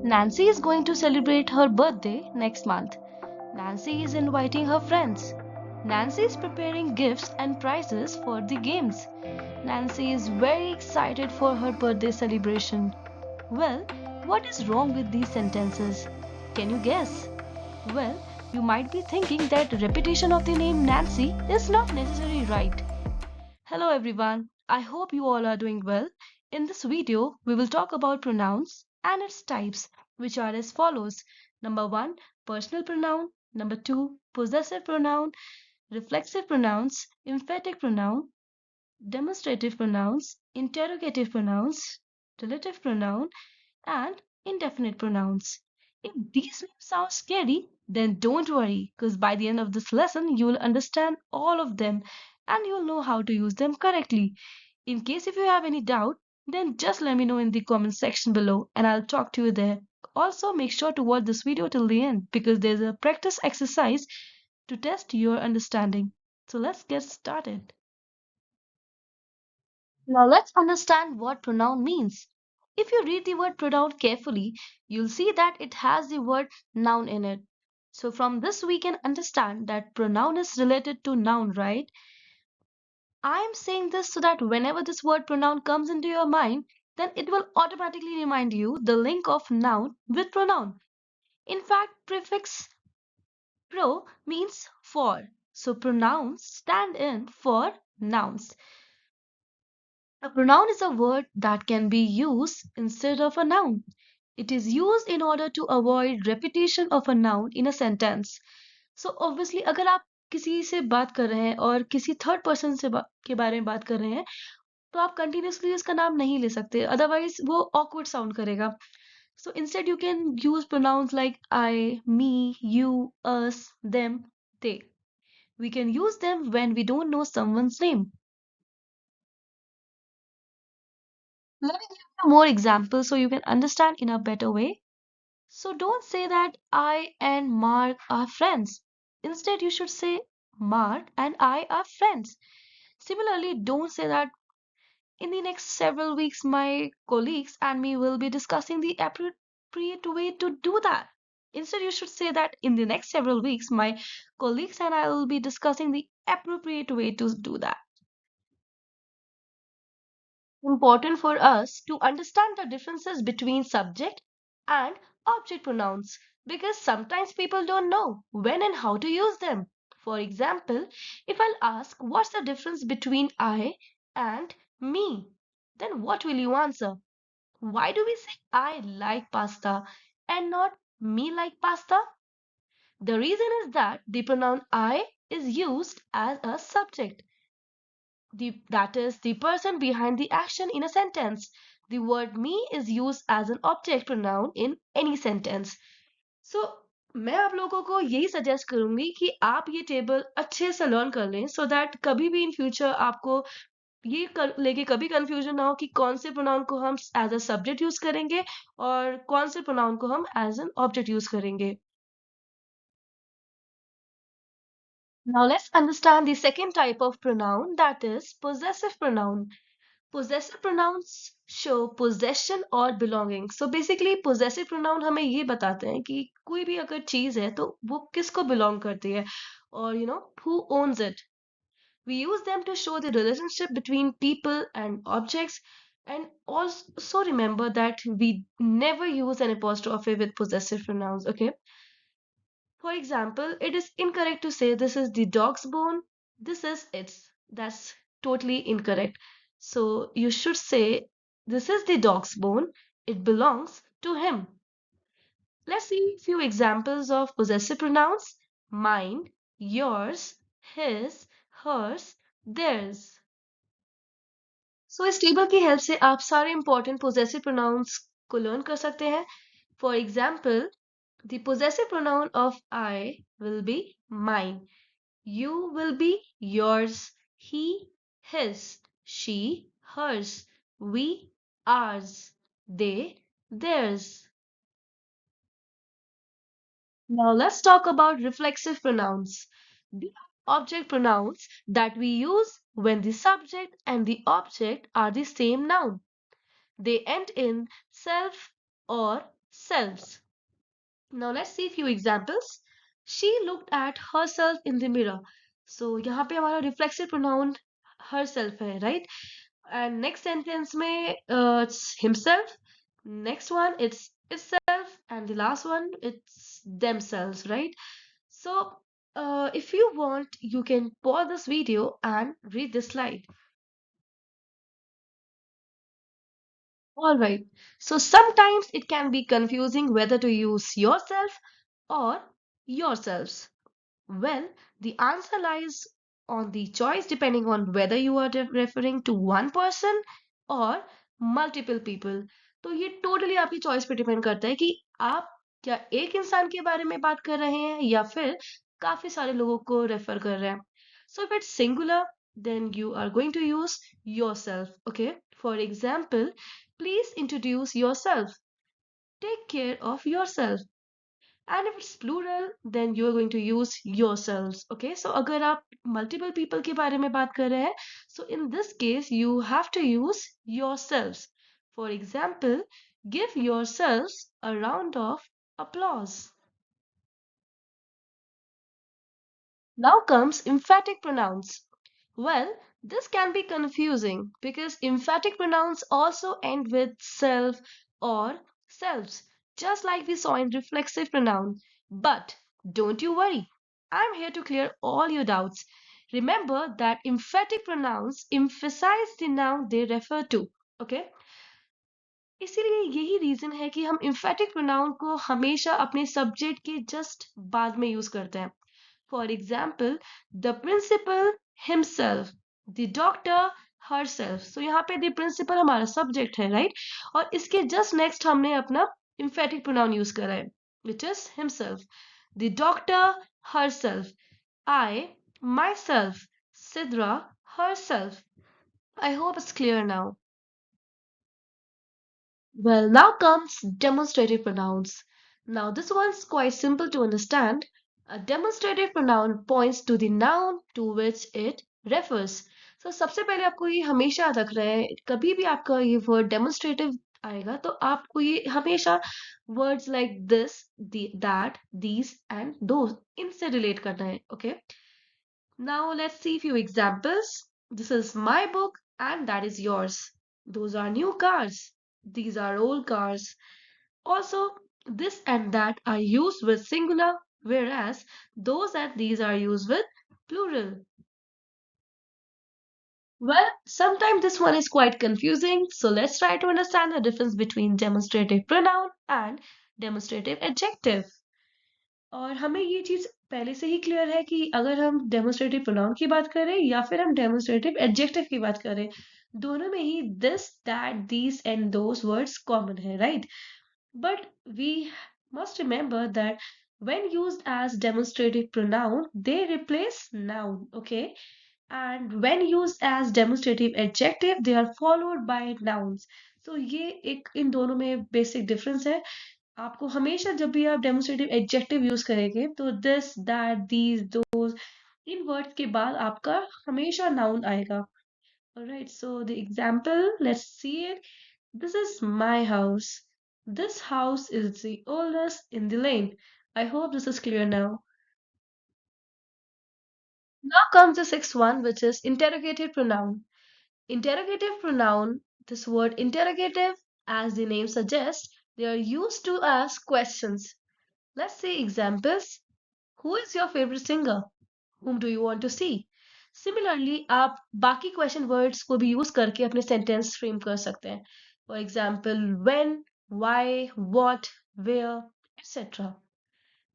Nancy is going to celebrate her birthday next month. Nancy is inviting her friends. Nancy is preparing gifts and prizes for the games. Nancy is very excited for her birthday celebration. Well, what is wrong with these sentences? Can you guess? Well, you might be thinking that repetition of the name Nancy is not necessarily right. Hello everyone, I hope you all are doing well. In this video, we will talk about pronouns and its types, which are as follows. Number 1, personal pronoun. Number 2, possessive pronoun, reflexive pronouns, emphatic pronoun, demonstrative pronouns, interrogative pronouns, relative pronoun, and indefinite pronouns. If these names sound scary, then don't worry, because by the end of this lesson, you will understand all of them and you'll know how to use them correctly. In case if you have any doubt, then just let me know in the comment section below and I'll talk to you there. Also, make sure to watch this video till the end because there's a practice exercise to test your understanding. So let's get started. Now let's understand what pronoun means. If you read the word pronoun carefully, you'll see that it has the word noun in it. So from this we can understand that pronoun is related to noun, right? I am saying this so that whenever this word pronoun comes into your mind, then it will automatically remind you the link of noun with pronoun. In fact, prefix pro means for. So pronouns stand in for nouns. A pronoun is a word that can be used instead of a noun. It is used in order to avoid repetition of a noun in a sentence. So obviously अगर आप किसी से बात कर रहे हैं और किसी थर्ड पर्सन के बारे में बात कर रहे हैं तो आप कंटिन्यूअसली उसका नाम नहीं ले सकते अदरवाइज वो awkward साउंड करेगा. So instead you can use pronouns like I, me, you, us, them, they. We can use them when we don't know someone's name. Let me give you more examples so you can understand in a better way. So don't say that I and Mark are friends. Instead, you should say Mark and I are friends. Similarly, don't say that in the next several weeks, my colleagues and me will be discussing the appropriate way to do that. Instead, you should say that in the next several weeks, my colleagues and I will be discussing the appropriate way to do that. Important for us to understand the differences between subject and object pronouns because sometimes people don't know when and how to use them. For example, if I'll ask what's the difference between I and me, then what will you answer? Why do we say I like pasta and not me like pasta? The reason is that the pronoun I is used as a subject that is the person behind the action in a sentence. The word me is used as an object pronoun in any sentence. So मैं आप लोगों को यही suggest करूंगी कि आप ये table अच्छे से लर्न कर लें सो दैट कभी भी इन फ्यूचर आपको लेके कभी कंफ्यूजन ना हो कि कौन से प्रोनाउन को हम एज अ सब्जेक्ट यूज करेंगे और कौन से प्रोनाउन को हम एज एन ऑब्जेक्ट यूज करेंगे. Now let's understand the second type of pronoun, that is possessive pronoun. Possessive pronouns show possession or belonging. So basically possessive pronoun हमें ये बताते हैं कि कोई भी अगर चीज है तो वो किसको belong करती है और who owns it. We use them to show the relationship between people and objects, and also remember that we never use an apostrophe with possessive pronouns, okay? For example, it is incorrect to say this is the dog's bone, this is its. That's totally incorrect. So you should say this is the dog's bone, it belongs to him. Let's see a few examples of possessive pronouns. Mine, yours, his, hers, theirs. So इस table की help से आप सारे important possessive pronounce को learn कर सकते हैं. For example, the possessive pronoun of I will be mine. You will be yours. He, his. She, hers. We, ours. They, theirs. Now let's talk about reflexive pronouns. The object pronouns that we use when the subject and the object are the same noun. They end in self or selves. Now let's see few examples. She looked at herself in the mirror. So यहाँ पे हमारा reflexive pronoun herself है, right? And next sentence में it's himself. Next one it's itself, and the last one it's themselves, right? So if you want, you can pause this video and read this slide. All right. So sometimes it can be confusing whether to use yourself or yourselves. Well, the answer lies on the choice depending on whether you are referring to one person or multiple people. तो ये totally आपकी choice पे depend करता है कि आप क्या एक इंसान के बारे में बात कर रहे हैं या फिर काफी सारे लोगों को refer कर रहे हैं. So if it's singular, then you are going to use yourself. Okay. For example, please introduce yourself. Take care of yourself. And if it's plural, then you are going to use yourselves. Okay, so अगर आप multiple people के बारे में बात कर रहे हैं, so in this case you have to use yourselves. For example, give yourselves a round of applause. Now comes emphatic pronouns. Well, this can be confusing because emphatic pronouns also end with self or selves, just like we saw in reflexive pronoun. But don't you worry, I'm here to clear all your doubts. Remember that emphatic pronouns emphasize the noun they refer to. Okay? इसीलिए यही reason है कि हम emphatic pronoun को हमेशा अपने subject के just बाद में यूज करते हैं. For example, the principal himself, the doctor herself. So यहाँ पे the principal हमारा subject है, right? और इसके just next हमने अपना emphatic pronoun use करा है, which is himself. The doctor herself. I, myself. Sidra herself. I hope it's clear now. Well, now comes demonstrative pronouns. Now, this one's quite simple to understand. A demonstrative pronoun points to the noun to which it refers. So, सबसे पहले आपको ये हमेशा याद रखना है, कभी भी आपका ये word demonstrative आएगा तो आपको ये हमेशा words like this, that, these and those इनसे relate करना है, okay? Now, let's see a few examples. This is my book and that is yours. Those are new cars. These are old cars. Also, this and that are used with singular, whereas those and these are used with plural. Well, sometimes this one is quite confusing, so let's try to understand the difference between demonstrative pronoun and demonstrative adjective. और हमें ये चीज पहले से ही clear है कि अगर हम डेमोस्ट्रेटिव प्रोनाउन की बात करें या फिर हम डेमोस्ट्रेटिव एडजेक्टिव की बात करें, दोनों में ही this, that, these and those words common है, right? But we must remember that when used as demonstrative pronoun, they replace noun, okay? And when used as demonstrative adjective, they are followed by nouns. So ये एक इन दोनों में basic difference है. आपको हमेशा जब भी आप डेमोस्ट्रेटिव एडजेक्टिव यूज करेंगे तो this, that, these, those in words के बाद आपका हमेशा नाउन आएगा. Alright, so the example, let's see it. This is my house. This house is the oldest in the lane. I hope this is clear now. Now comes the sixth one, which is interrogative pronoun. Interrogative pronoun, this word interrogative, as the name suggests, they are used to ask questions. Let's see examples. Who is your favorite singer? Whom do you want to see? Similarly, आप बाकी question words को भी use करके अपने sentence frame कर सकते हैं. For example, when, why, what, where, etc.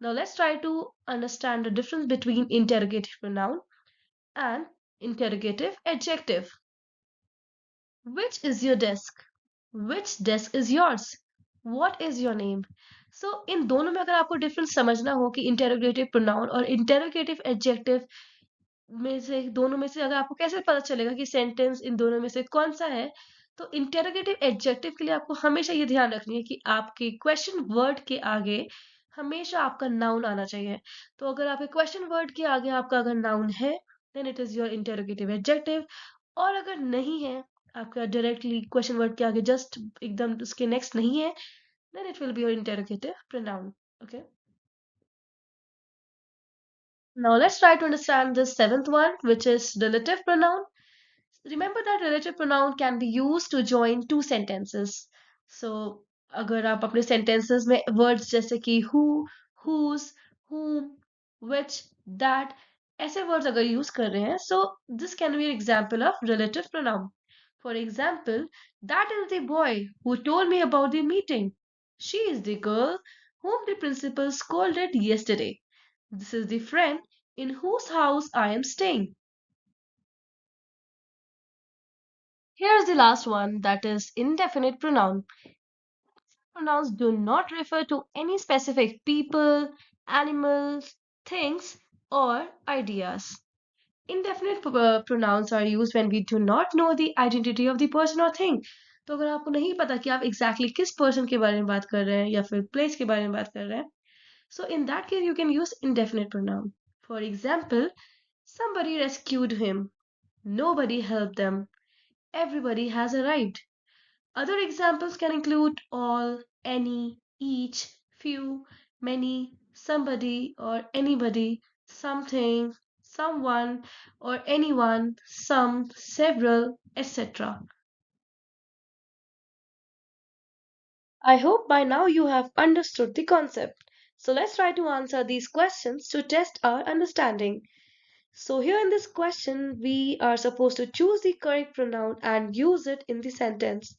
Now let's try to understand the difference between interrogative pronoun and interrogative adjective. Which is your desk? Which desk is yours? What is your name? So इन दोनों में अगर आपको difference समझना हो कि interrogative pronoun और interrogative adjective में से दोनों में से अगर आपको कैसे पता चलेगा कि सेंटेंस इन दोनों में से कौन सा है, तो इंटेरोगेटिव एडजेक्टिव के लिए आपको हमेशा ये ध्यान रखनी है कि आपके क्वेश्चन वर्ड के आगे हमेशा आपका नाउन आना चाहिए. तो अगर आपके क्वेश्चन वर्ड के आगे आपका अगर नाउन है, then it is your interrogative adjective. और अगर नहीं है, आपका डायरेक्टली क्वेश्चन वर्ड के आगे जस्ट एकदम उसके नेक्स्ट नहीं है, then it will be your interrogative pronoun. Okay. Now let's try to understand the seventh one, which is relative pronoun. Remember that relative pronoun can be used to join two sentences. So अगर आप अपने sentences में words जैसे कि who, whose, whom, which, that ऐसे words अगर use कर रहे हैं, so this can be an example of relative pronoun. For example, that is the boy who told me about the meeting. She is the girl whom the principal scolded yesterday. This is the friend in whose house I am staying. Here's the last one, that is indefinite pronoun. Pronouns do not refer to any specific people, animals, things, or ideas. Indefinite pronouns are used when we do not know the identity of the person or thing. तो अगर आपको नहीं पता कि आप exactly किस person के बारे में बात कर रहे हैं या फिर place के बारे में बात कर रहे हैं, so in that case you can use indefinite pronoun. For example, somebody rescued him. Nobody helped them. Everybody has arrived. Other examples can include all, any, each, few, many, somebody or anybody, something, someone or anyone, some, several, etc. I hope by now you have understood the concept. So let's try to answer these questions to test our understanding. So here in this question, we are supposed to choose the correct pronoun and use it in the sentence.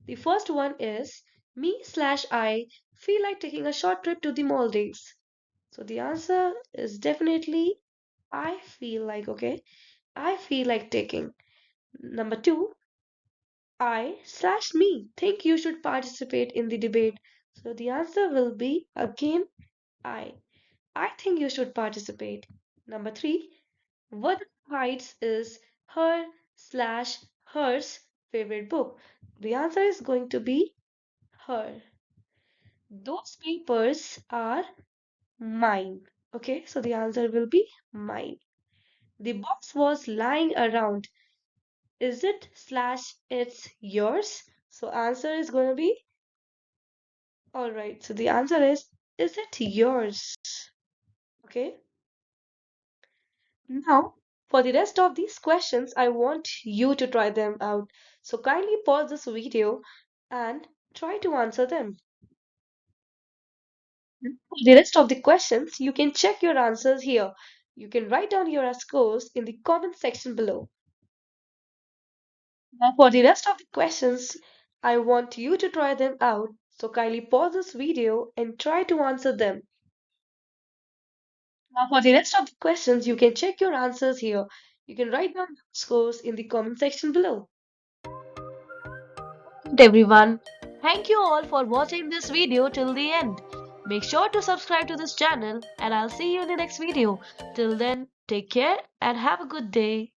The first one is me/I feel like taking a short trip to the Maldives. So the answer is definitely I feel like, okay? I feel like taking. Number two, I/me think you should participate in the debate. So the answer will be again I. I think you should participate. Number three, Wuthering Heights is her/hers favorite book. The answer is going to be her. Those papers are mine. Okay, so the answer will be mine. The box was lying around. Is it/it's yours? So answer is going to be alright. So the answer is it yours? Okay. Now, for the rest of these questions, I want you to try them out. So kindly pause this video and try to answer them. For the rest of the questions, you can check your answers here. You can write down your scores in the comment section below. Now, for the rest of the questions, I want you to try them out. So kindly pause this video and try to answer them. Now, for the rest of the questions, you can check your answers here. You can write down your scores in the comment section below. Everyone, thank you all for watching this video till the end. Make sure to subscribe to this channel and I'll see you in the next video. Till then, take care and have a good day.